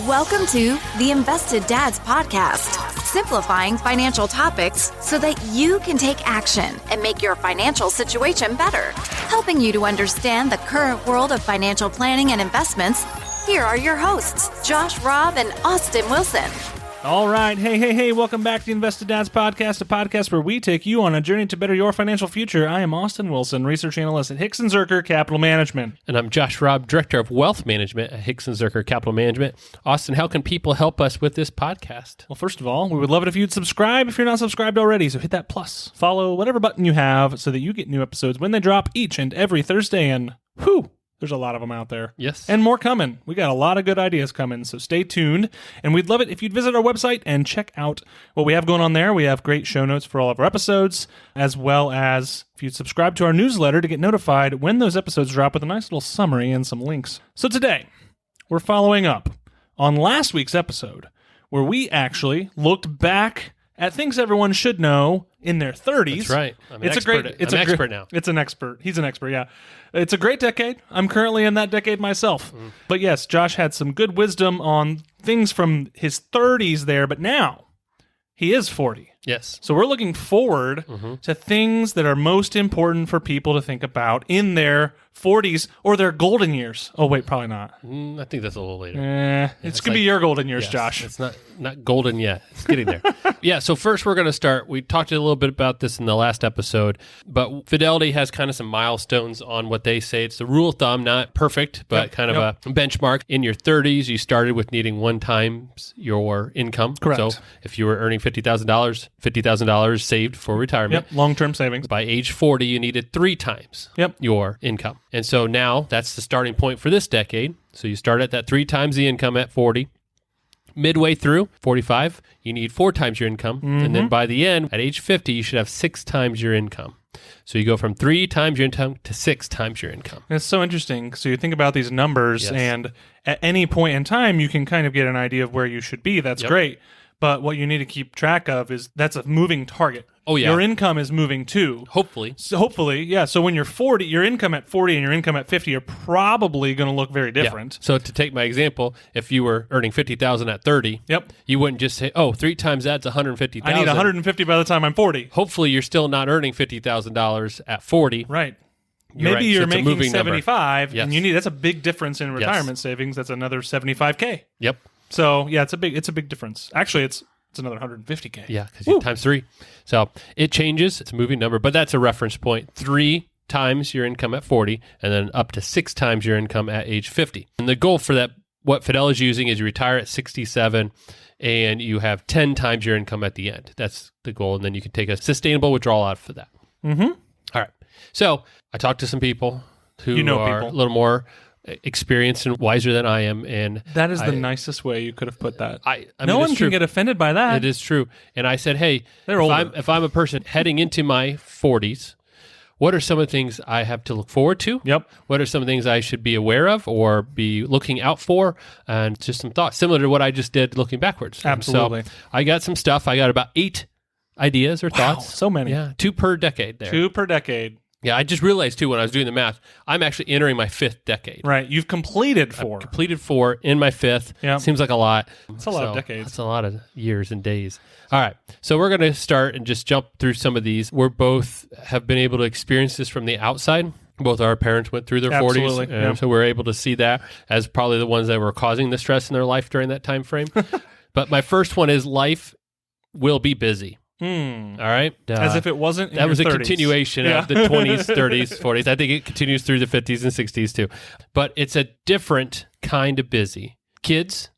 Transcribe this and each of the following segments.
Welcome to the Invested Dads Podcast, simplifying financial topics so that you can take action and make your financial situation better. Helping you to understand the current world of financial planning and investments, here are your hosts, Josh Robb and Austin Wilson. All right. Hey. Welcome back to the Invested Dads Podcast, a podcast where we take you on a journey to better your financial future. I am Austin Wilson, research analyst at Hicks & Zerker Capital Management. And I'm Josh Robb, director of wealth management at Hicks & Zerker Capital Management. Austin, how can people help us with this podcast? Well, first of all, we would love it if you'd subscribe if you're not subscribed already. So hit that plus, follow whatever button you have so that you get new episodes when they drop each and every Thursday. And whew, there's a lot of them out there. Yes. And more coming. We got a lot of good ideas coming, so stay tuned. And we'd love it if you'd visit our website and check out what we have going on there. We have great show notes for all of our episodes, as well as if you'd subscribe to our newsletter to get notified when those episodes drop with a nice little summary and some links. So today, we're following up on last week's episode, where we actually looked back at things everyone should know in their 30s. That's right. I'm an expert now. It's an expert. He's an expert, yeah. It's a great decade. I'm currently in that decade myself. But yes, Josh had some good wisdom on things from his 30s there, but now he is 40. Yes. So we're looking forward to things that are most important for people to think about in their 40s or their golden years. Oh, wait, probably not. I think that's a little later. It's going to be your golden years, yes, Josh. It's not golden yet. It's getting there. Yeah, so first we're going to start. We talked a little bit about this in the last episode, but Fidelity has kind of some milestones on what they say. It's a rule of thumb, not perfect, but kind of a benchmark. In your 30s, you started with needing 1 times your income. Correct. So if you were earning $50,000 saved for retirement. Yep, long-term savings. By age 40, you needed 3 times your income. And so now that's the starting point for this decade. So you start at that 3 times the income at 40. Midway through, 45, you need 4 times your income. And then by the end, at age 50, you should have 6 times your income. So you go from 3 times your income to 6 times your income. And it's so interesting. So you think about these numbers, and at any point in time, you can kind of get an idea of where you should be. That's great. But what you need to keep track of is that's a moving target. Oh, yeah. Your income is moving too. Hopefully. So when you're 40, your income at 40 and your income at 50 are probably going to look very different. Yeah. So to take my example, if you were earning $50,000 at 30, you wouldn't just say, 3 times that's $150,000. I need $150 by the time I'm 40. Hopefully you're still not earning $50,000 at 40. Right. Maybe you're making 75 number. And you need, that's a big difference in retirement savings. That's another $75K. Yep. So yeah, it's a big difference. Actually, it's another $150K. Yeah, because you times 3. So it changes. It's a moving number, but that's a reference point. 3 times your income at 40, and then up to 6 times your income at age 50. And the goal for that, what Fidelity's using, is you retire at 67, and you have 10 times your income at the end. That's the goal, and then you can take a sustainable withdrawal out for that. All right. So I talked to some people who are a little more experienced and wiser than I am, and that is the nicest way you could have put that. I mean, no one can get offended by that. It is true. And I said, hey, if I'm a person heading into my 40s, what are some of the things I have to look forward to? Yep. What are some of the things I should be aware of or be looking out for? And just some thoughts, similar to what I just did looking backwards. Absolutely. So I got some stuff. I got about 8 ideas or thoughts. So many. Yeah, 2 per decade there. 2 per decade. Yeah, I just realized, too, when I was doing the math, I'm actually entering my 5th decade. Right. You've completed 4. I've completed 4 in my 5th. Yeah. Seems like a lot. It's a lot of decades. It's a lot of years and days. All right. So we're going to start and just jump through some of these. We both have been able to experience this from the outside. Both our parents went through their 40s. And so we're able to see that as probably the ones that were causing the stress in their life during that time frame. But my first one is life will be busy. All right. As if it wasn't in That was 30s. A continuation of the 20s, 30s, 40s. I think it continues through the 50s and 60s too. But it's a different kind of busy. Kids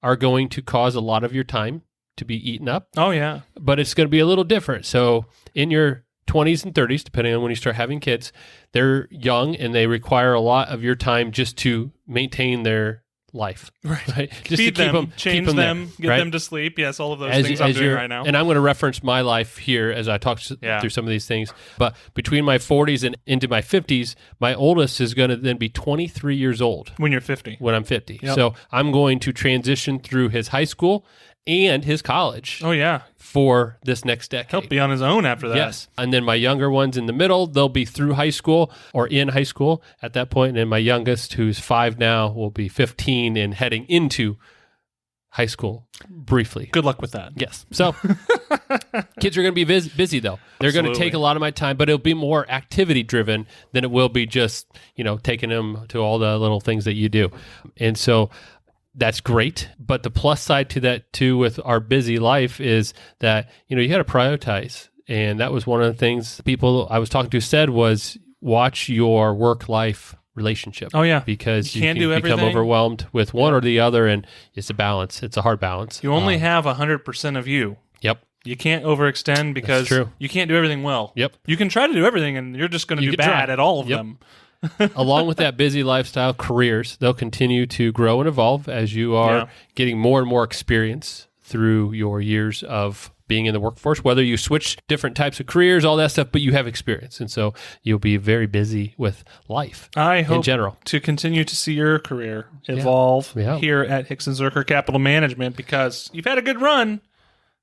are going to cause a lot of your time to be eaten up. Oh, yeah. But it's going to be a little different. So in your 20s and 30s, depending on when you start having kids, they're young and they require a lot of your time just to maintain their life. Right? Just feed to keep them, change them, them, there, get them to sleep. Yes, all of those things I'm doing right now. And I'm going to reference my life here as I talk through some of these things. But between my 40s and into my 50s, my oldest is going to then be 23 years old. When you're 50. When I'm 50. Yep. So I'm going to transition through his high school and his college. Oh, yeah. For this next decade. He'll be on his own after that. Yes. And then my younger ones in the middle, they'll be through high school or in high school at that point. And then my youngest, who's 5 now, will be 15 and heading into high school briefly. Good luck with that. Yes. So kids are going to be busy though. They're going to take a lot of my time, but it'll be more activity driven than it will be just, taking them to all the little things that you do. And so that's great. But the plus side to that too with our busy life is that, you got to prioritize. And that was one of the things people I was talking to said was watch your work-life relationship. Oh, yeah. Because you can't can do become everything. Overwhelmed with one or the other, and it's a balance. It's a hard balance. You only have 100% of you. Yep. You can't overextend because true. you can't do everything well. Yep. You can try to do everything, and you're just going to do bad try. at all of Yep. them. Along with that busy lifestyle, careers, they'll continue to grow and evolve as you are getting more and more experience through your years of being in the workforce, whether you switch different types of careers, all that stuff, but you have experience. And so you'll be very busy with life I hope in general. to continue to see your career evolve here at Hicks and Zerker Capital Management because you've had a good run.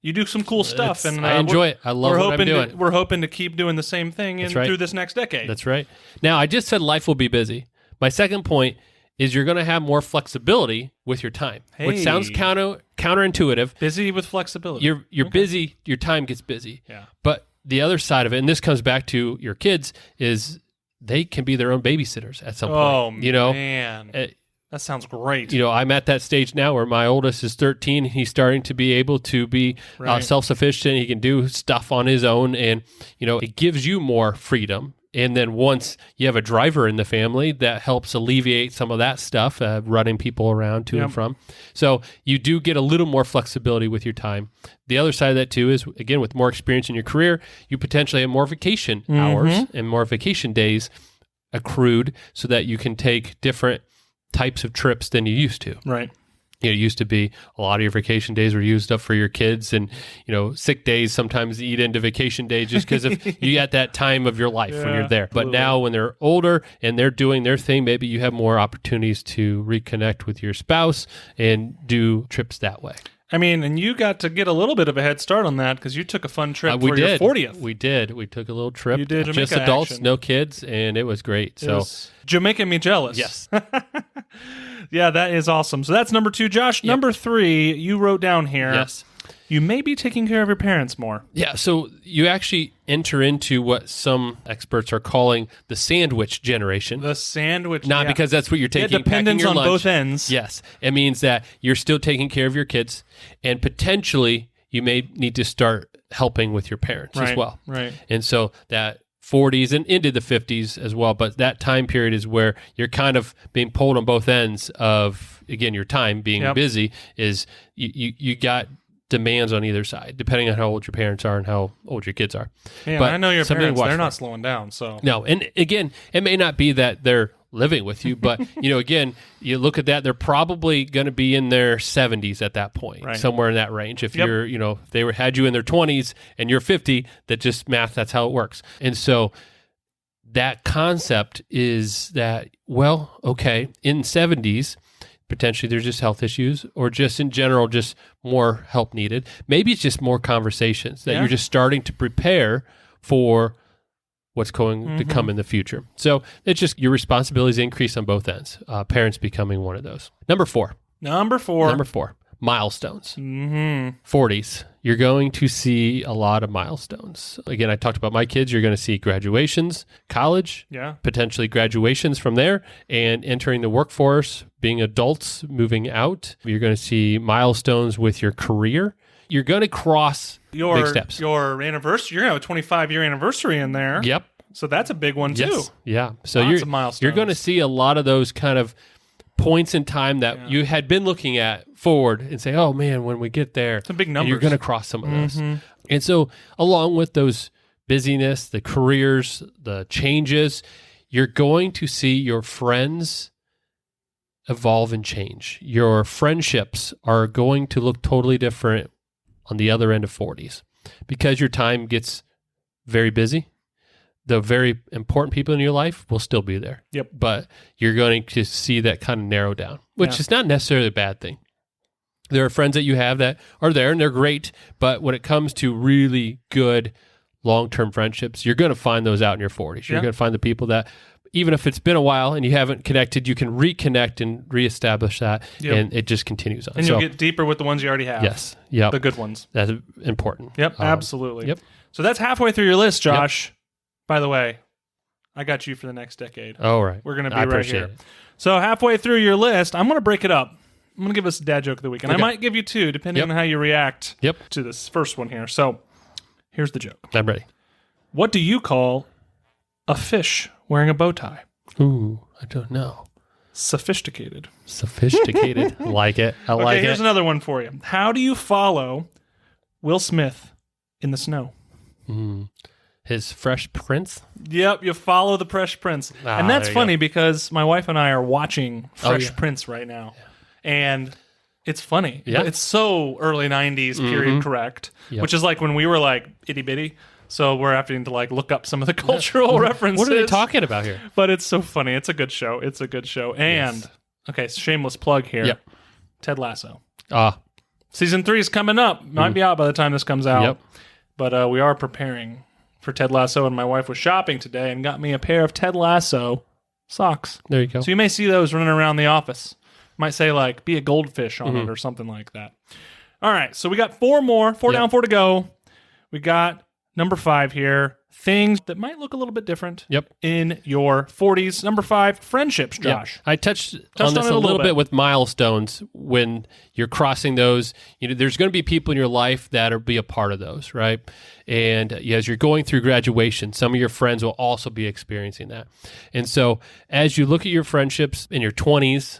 You do some cool stuff. And I enjoy it. I love what I'm doing. We're hoping to keep doing the same thing through this next decade. That's right. Now, I just said life will be busy. My second point is you're going to have more flexibility with your time, which sounds counterintuitive. Busy with flexibility. You're busy, your time gets busy. Yeah. But the other side of it, and this comes back to your kids, is they can be their own babysitters at some point. Man. That sounds great. I'm at that stage now where my oldest is 13. He's starting to be able to be self-sufficient. He can do stuff on his own, and it gives you more freedom. And then once you have a driver in the family, that helps alleviate some of that stuff, running people around to and from. So you do get a little more flexibility with your time. The other side of that too is, again, with more experience in your career, you potentially have more vacation hours and more vacation days accrued so that you can take different types of trips than you used to. Right. It used to be a lot of your vacation days were used up for your kids, and sick days sometimes eat into vacation days just because of you at that time of your life when you're there. But now when they're older and they're doing their thing, maybe you have more opportunities to reconnect with your spouse and do trips that way. I mean, and you got to get a little bit of a head start on that because you took a fun trip for your 40th. We did. We took a little trip. You did just Jamaica adults, action. no kids, and it was great. You're making me jealous. Yes. Yeah, that is awesome. So that's number 2. Josh, number 3, you wrote down here. Yes. You may be taking care of your parents more. Yeah, so you actually enter into what some experts are calling the sandwich generation. The sandwich. Not because that's what you're taking. Dependence your on lunch. both ends. Yes. It means that you're still taking care of your kids, and potentially you may need to start helping with your parents as well. Right. And so that 40s and into the 50s as well. But that time period is where you're kind of being pulled on both ends of, again, your time being busy is you got demands on either side, depending on how old your parents are and how old your kids are. Yeah, but I know your parents, they're for. not slowing down. So No, and again, it may not be that they're living with you, but again, you look at that, they're probably going to be in their 70s at that point, somewhere in that range. If you're, if they had you in their 20s and you're 50, that just math, that's how it works. And so that concept is that, well, okay, in 70s, potentially there's just health issues or just in general, just more help needed. Maybe it's just more conversations that you're just starting to prepare for what's going to come in the future. So it's just your responsibilities increase on both ends. Parents becoming one of those. Number four, milestones. 40s. You're going to see a lot of milestones. Again, I talked about my kids. You're going to see graduations, college, potentially graduations from there, and entering the workforce, being adults, moving out. You're going to see milestones with your career. You're going to cross big steps. Your anniversary, you're going to have a 25-year anniversary in there. Yep. So that's a big one, too. Yes. Yeah. So Lots of milestones. You're going to see a lot of those kind of points in time that you had been looking at forward and say, oh, man, when we get there, some big numbers. You're going to cross some of those. And so along with those busyness, the careers, the changes, you're going to see your friends evolve and change. Your friendships are going to look totally different on the other end of 40s because your time gets very busy. The very important people in your life will still be there. Yep. But you're going to see that kind of narrow down, which is not necessarily a bad thing. There are friends that you have that are there and they're great, but when it comes to really good long-term friendships, you're going to find those out in your 40s. You're going to find the people that even if it's been a while and you haven't connected, you can reconnect and reestablish that, and it just continues on. And you'll get deeper with the ones you already have. Yes. Yep. The good ones. That's important. Yep, absolutely. Yep. So that's halfway through your list, Josh. Yep. By the way, I got you for the next decade. Oh, right. We're going to be right here. It. So halfway through your list, I'm going to break it up. I'm going to give us a dad joke of the week. And I might give you two, depending on how you react to this first one here. So here's the joke. I'm ready. What do you call a fish wearing a bow tie? Ooh, I don't know. Sophisticated. Sophisticated. Like it. I like it. Here's another one for you. How do you follow Will Smith in the snow? His Fresh Prince? Yep, you follow the Fresh Prince. And that's funny because my wife and I are watching Fresh Prince right now. Yeah. And it's funny. Yeah. It's so early 90s period correct, which is like when we were like itty bitty. So we're having to like look up some of the cultural references. What are they talking about here? But it's so funny. It's a good show. And, okay, shameless plug here. Yep. Ted Lasso. Season 3 is coming up. Might be out by the time this comes out. Yep. But we are preparing for Ted Lasso, and my wife was shopping today and got me a pair of Ted Lasso socks. There you go. So you may see those running around the office. Might say like, be a goldfish on it or something like that. All right, so we got 4 more. 4 down, 4 to go. We got number 5 here. Things that might look a little bit different in your 40s. Number 5, friendships, Josh. I touched on this a little bit with milestones. When you're crossing those, there's going to be people in your life that will be a part of those, right? And as you're going through graduation, some of your friends will also be experiencing that. And so as you look at your friendships in your 20s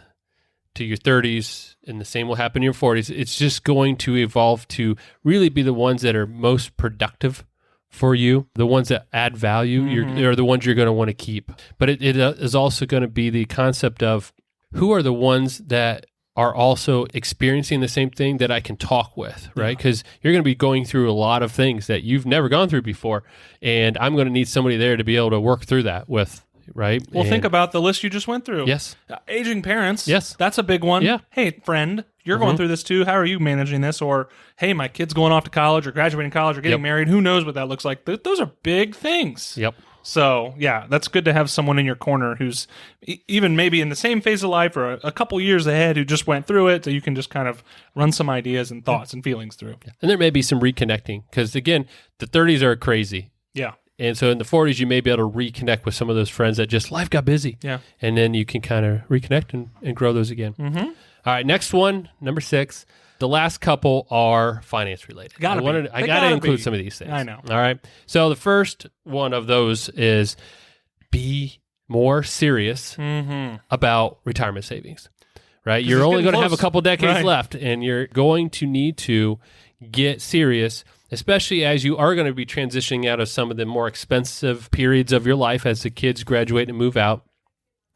to your 30s, and the same will happen in your 40s, it's just going to evolve to really be the ones that are most productive for you, the ones that add value, are the ones you're going to want to keep. But it is also going to be the concept of who are the ones that are also experiencing the same thing that I can talk with, right? Because you're going to be going through a lot of things that you've never gone through before, and I'm going to need somebody there to be able to work through that with, right? Well, think about the list you just went through. Yes. Aging parents. Yes. That's a big one. Yeah. Hey, friend, you're going through this too. How are you managing this? Or, hey, my kid's going off to college or graduating college or getting married. Who knows what that looks like? Those are big things. Yep. So, yeah, that's good to have someone in your corner who's even maybe in the same phase of life or a couple years ahead who just went through it, so you can just kind of run some ideas and thoughts and feelings through. Yeah. And there may be some reconnecting because, again, the 30s are crazy. Yeah. And so in the 40s, you may be able to reconnect with some of those friends that just life got busy. Yeah. And then you can kind of reconnect and grow those again. Mm-hmm. All right, next one, number 6. The last couple are finance related. I got to include some of these things. I know. All right. So the first one of those is be more serious about retirement savings, right? You're only going to have a couple decades left, and you're going to need to get serious, especially as you are going to be transitioning out of some of the more expensive periods of your life as the kids graduate and move out.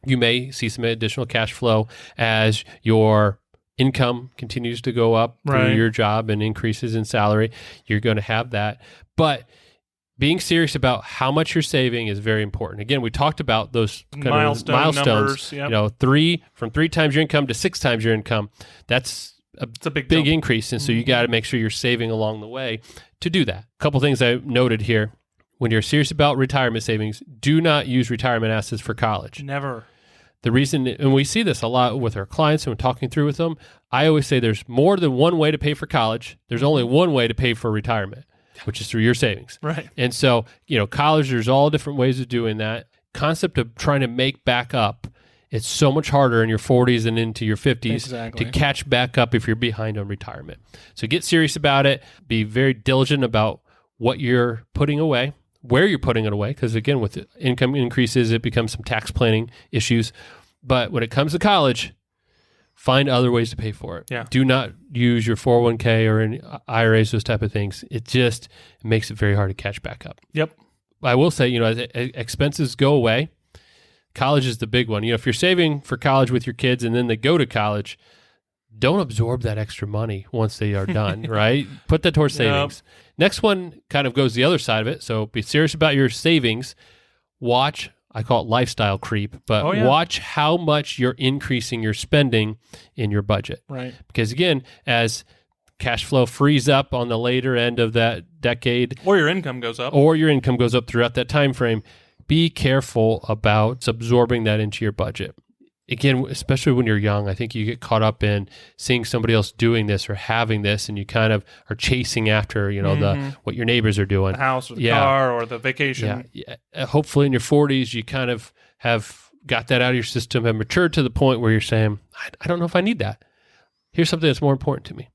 You may see some additional cash flow as your income continues to go up through your job and increases in salary. You're going to have that. But being serious about how much you're saving is very important. Again, we talked about those kind of milestones. Numbers, from 3 times your income to 6 times your income. It's a big increase. And so you got to make sure you're saving along the way to do that. A couple things I noted here. When you're serious about retirement savings, do not use retirement assets for college. Never. The reason, and we see this a lot with our clients and we're talking through with them, I always say there's more than one way to pay for college. There's only one way to pay for retirement, which is through your savings. Right. And so, college, there's all different ways of doing that. Concept of trying to make back up, it's so much harder in your 40s and into your 50s to catch back up if you're behind on retirement. So get serious about it. Be very diligent about what you're putting away, where you're putting it away, because again, with income increases, it becomes some tax planning issues. But when it comes to college, find other ways to pay for it. Yeah. Do not use your 401k or any IRAs, those type of things. It just makes it very hard to catch back up. Yep. I will say, as expenses go away, college is the big one. If you're saving for college with your kids and then they go to college, don't absorb that extra money once they are done, right? Put that towards savings. Yep. Next one kind of goes the other side of it. So be serious about your savings. Watch, I call it lifestyle creep, but watch how much you're increasing your spending in your budget. Right. Because again, as cash flow frees up on the later end of that decade, or your income goes up throughout that time frame, be careful about absorbing that into your budget. Again, especially when you're young, I think you get caught up in seeing somebody else doing this or having this, and you kind of are chasing after, what your neighbors are doing. The house or the car or the vacation. Yeah. Hopefully in your 40s, you kind of have got that out of your system, have matured to the point where you're saying, I don't know if I need that. Here's something that's more important to me.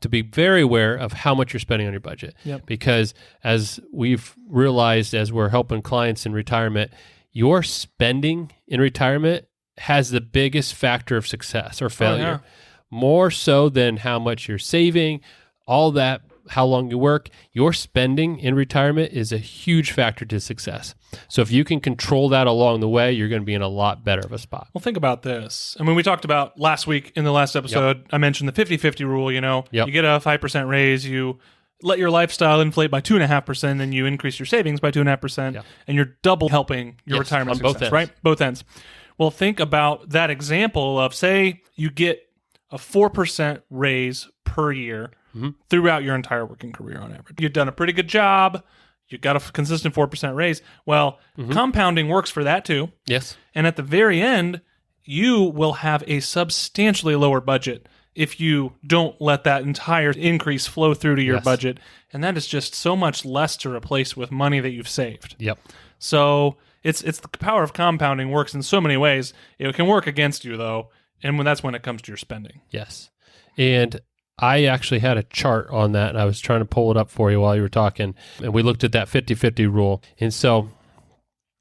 To be very aware of how much you're spending on your budget. Yep. Because as we've realized as we're helping clients in retirement, your spending in retirement has the biggest factor of success or failure. More so than how much you're saving, all that, how long you work. Your spending in retirement is a huge factor to success. So if you can control that along the way, you're going to be in a lot better of a spot. Well, think about this. I mean, we talked about last week in the last episode, I mentioned the 50-50 rule, you get a 5% raise, you let your lifestyle inflate by 2.5%, then you increase your savings by 2.5%, and you're double helping your retirement on success, both ends. Right? Both ends. Well, think about that example of, say, you get a 4% raise per year throughout your entire working career on average. You've done a pretty good job. You got a consistent 4% raise. Well, compounding works for that too. Yes. And at the very end, you will have a substantially lower budget if you don't let that entire increase flow through to your budget. And that is just so much less to replace with money that you've saved. Yep. So it's the power of compounding works in so many ways. It can work against you, though, and that's when it comes to your spending. Yes. And I actually had a chart on that, and I was trying to pull it up for you while you were talking, and we looked at that 50-50 rule. And so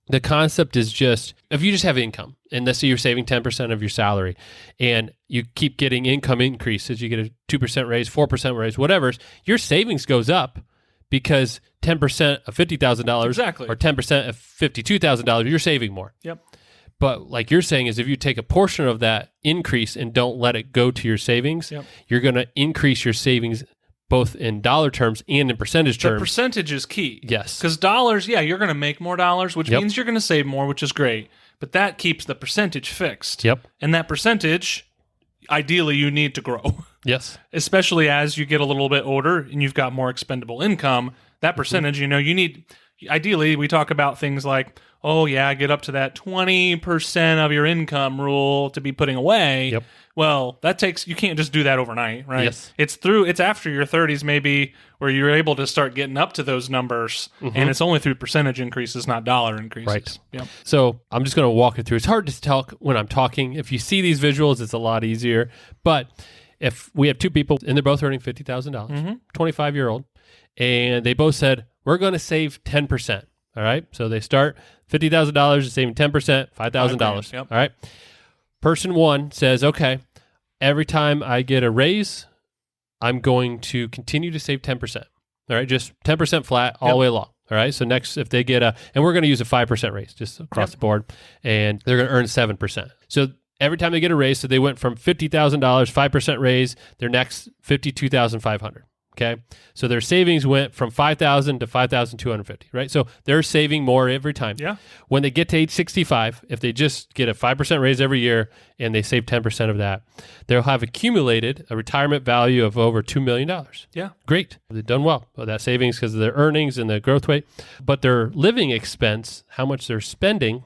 the concept is just, if you just have income, and let's say you're saving 10% of your salary, and you keep getting income increases, you get a 2% raise, 4% raise, whatever, your savings goes up because 10% of $50,000 Exactly. or 10% of $52,000, you're saving more. Yep. But like you're saying is if you take a portion of that increase and don't let it go to your savings, you're going to increase your savings both in dollar terms and in percentage terms. The percentage is key. Yes. Because dollars, you're going to make more dollars, which means you're going to save more, which is great. But that keeps the percentage fixed. Yep. And that percentage, ideally, you need to grow. Yes. Especially as you get a little bit older and you've got more expendable income. That percentage, you need, ideally, we talk about things like, get up to that 20% of your income rule to be putting away. Yep. Well, you can't just do that overnight, right? Yes. It's after your 30s maybe where you're able to start getting up to those numbers, and it's only through percentage increases, not dollar increases. Right. Yep. So I'm just going to walk it through. It's hard to talk when I'm talking. If you see these visuals, it's a lot easier. But if we have two people and they're both earning $50,000, 25-year-old, and they both said, we're going to save 10%. All right. So they start $50,000 is saving 10%, $5,000. Yep. All right. Person one says, okay, every time I get a raise, I'm going to continue to save 10%. All right. Just 10% flat all the way along. All right. So next, if they get and we're going to use a 5% raise just across the board, and they're going to earn 7%. So every time they get a raise, so they went from $50,000, 5% raise, their next $52,500. Okay. So their savings went from $5,000 to $5,250, right? So they're saving more every time. Yeah. When they get to age 65, if they just get a 5% raise every year and they save 10% of that, they'll have accumulated a retirement value of over $2 million. Yeah. Great. They've done well with that savings because of their earnings and the growth rate. But their living expense, how much they're spending,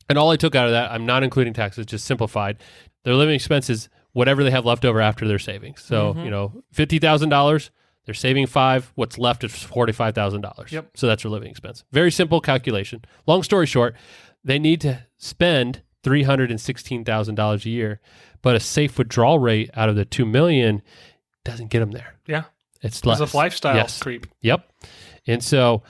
and all I took out of that, I'm not including taxes, just simplified. Their living expense is whatever they have left over after their savings. So, $50,000, they're saving $5,000. What's left is $45,000. Yep. So that's their living expense. Very simple calculation. Long story short, they need to spend $316,000 a year, but a safe withdrawal rate out of the $2 million doesn't get them there. Yeah. It's less. It's a lifestyle creep. Yep. And so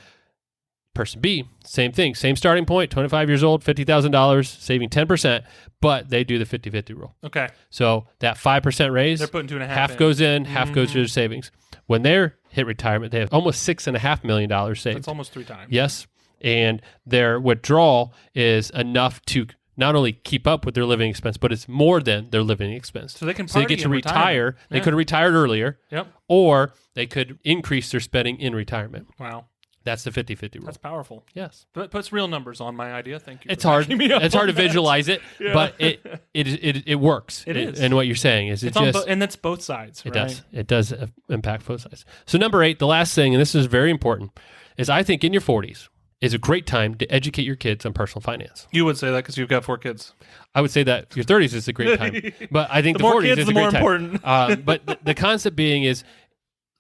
person B, same thing, same starting point, 25 years old, $50,000, saving 10%, but they do the 50-50 rule. Okay. So that 5% raise, they're putting 2.5 half in. goes in, half goes to their savings. When they're hit retirement, they have almost $6.5 million saved. That's almost 3 times. Yes. And their withdrawal is enough to not only keep up with their living expense, but it's more than their living expense. So they can So they party get to in retire. retirement. They could have retired earlier, Yep. or they could increase their spending in retirement. Wow. That's the 50-50 rule. That's powerful. Yes. But it puts real numbers on my idea. Thank you. It's for hard. backing me up It's hard on to that. visualize it, Yeah. but it works. It is. And what you're saying is It's and that's both sides, it right? does. It does impact both sides. So number 8, the last thing, and this is very important, is I think in your 40s, is a great time to educate your kids on personal finance. You would say that because you've got 4 kids. I would say that your 30s is a great time, but I think The the more 40s kids, is the a great more time. important. But the concept being is,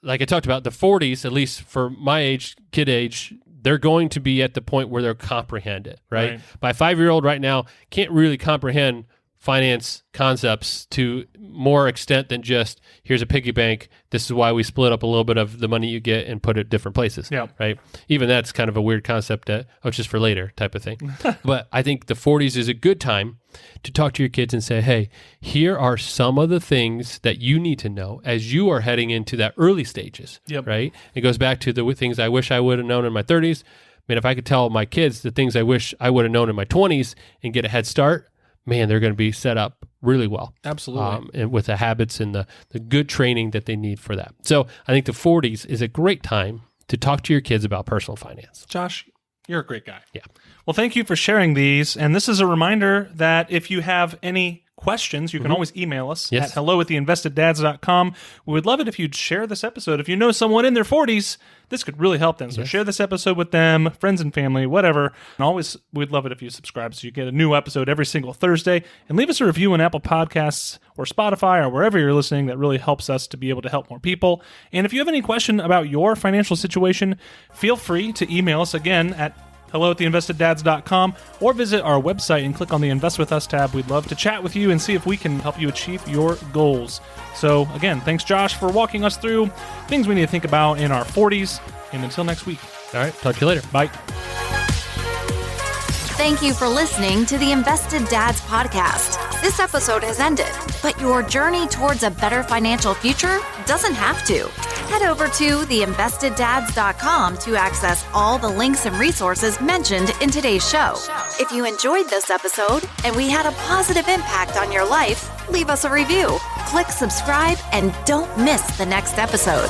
like I talked about, the 40s, at least for my age, kid age, they're going to be at the point where they'll comprehend it, right? My 5-year-old right now can't really comprehend finance concepts to more extent than just, here's a piggy bank, this is why we split up a little bit of the money you get and put it different places, right? Even that's kind of a weird concept that, oh, it's just for later type of thing. But I think the 40s is a good time to talk to your kids and say, hey, here are some of the things that you need to know as you are heading into that early stages, right? It goes back to the things I wish I would have known in my 30s. Man, if I could tell my kids the things I wish I would have known in my 20s and get a head start, man, they're going to be set up really well. Absolutely. And with the habits and the good training that they need for that. So I think the 40s is a great time to talk to your kids about personal finance. Josh, you're a great guy. Yeah. Well, thank you for sharing these. And this is a reminder that if you have any questions, you can always email us at hello@theinvesteddads.com. We would love it if you'd share this episode. If you know someone in their 40s, this could really help them. So share this episode with them, friends and family, whatever. And always, we'd love it if you subscribe so you get a new episode every single Thursday. And leave us a review on Apple Podcasts or Spotify or wherever you're listening. That really helps us to be able to help more people. And if you have any question about your financial situation, feel free to email us again at hello@theinvesteddads.com or visit our website and click on the Invest With Us tab. We'd love to chat with you and see if we can help you achieve your goals. So again, thanks Josh for walking us through things we need to think about in our 40s. And until next week. All right. Talk to you later. Bye. Thank you for listening to the Invested Dads podcast. This episode has ended, but your journey towards a better financial future doesn't have to. Head over to theinvesteddads.com to access all the links and resources mentioned in today's show. If you enjoyed this episode and we had a positive impact on your life, leave us a review, click subscribe, and don't miss the next episode.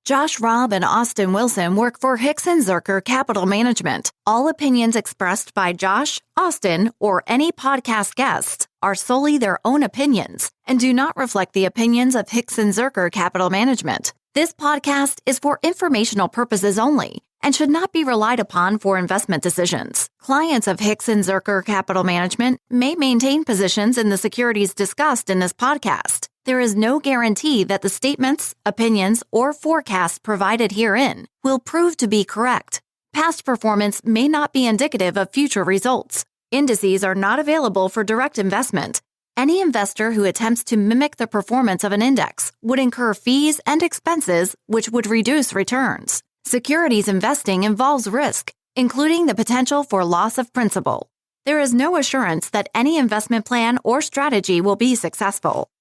Josh Robb and Austin Wilson work for Hicks & Zerker Capital Management. All opinions expressed by Josh, Austin, or any podcast guests are solely their own opinions and do not reflect the opinions of Hicks & Zerker Capital Management. This podcast is for informational purposes only and should not be relied upon for investment decisions. Clients of Hicks & Zerker Capital Management may maintain positions in the securities discussed in this podcast. There is no guarantee that the statements, opinions, or forecasts provided herein will prove to be correct. Past performance may not be indicative of future results. Indices are not available for direct investment. Any investor who attempts to mimic the performance of an index would incur fees and expenses which would reduce returns. Securities investing involves risk, including the potential for loss of principal. There is no assurance that any investment plan or strategy will be successful.